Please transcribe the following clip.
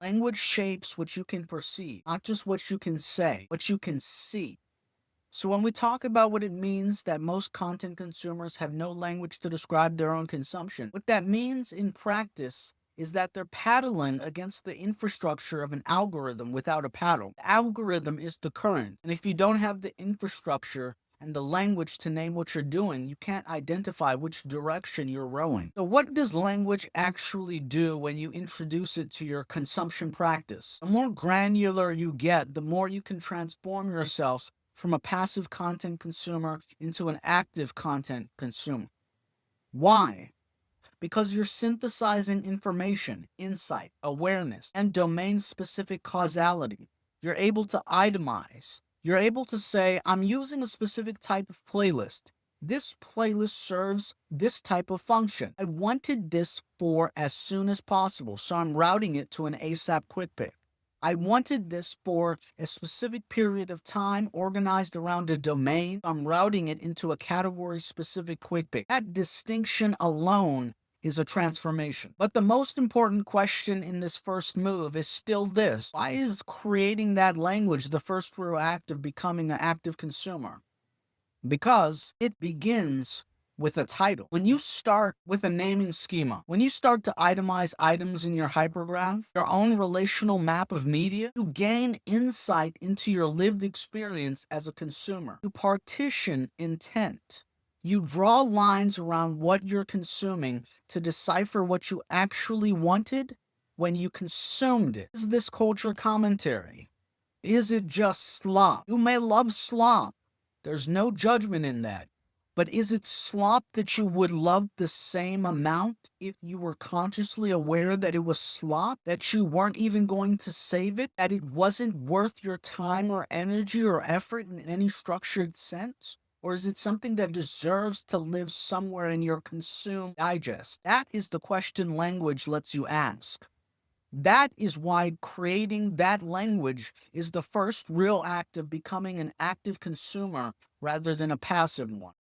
Language shapes what you can perceive, not just what you can say, what you can see. So when we talk about what it means that most content consumers have no language to describe their own consumption, what that means in practice is that they're paddling against the infrastructure of an algorithm without a paddle. The algorithm is the current, and if you don't have the infrastructure and the language to name what you're doing, you can't identify which direction you're rowing. So what does language actually do when you introduce it to your consumption practice? The more granular you get, the more you can transform yourself from a passive content consumer into an active content consumer. Why? Because you're synthesizing information, insight, awareness, and domain specific causality. You're able to itemize. You're able to say, I'm using a specific type of playlist. This playlist serves this type of function. I wanted this for as soon as possible, so I'm routing it to an ASAP quick pick. I wanted this for a specific period of time organized around a domain. I'm routing it into a category specific quick pick. That distinction alone is a transformation. But the most important question in this first move is still this. Why is creating that language the first real act of becoming an active consumer? Because it begins with a title. When you start with a naming schema, when you start to itemize items in your hypergraph, your own relational map of media, you gain insight into your lived experience as a consumer. You partition intent. You draw lines around what you're consuming to decipher what you actually wanted when you consumed it. Is this culture commentary? Is it just slop? You may love slop. There's no judgment in that. But is it slop that you would love the same amount if you were consciously aware that it was slop, that you weren't even going to save it, that it wasn't worth your time or energy or effort in any structured sense? Or is it something that deserves to live somewhere in your consumed digest? That is the question language lets you ask. That is why creating that language is the first real act of becoming an active consumer rather than a passive one.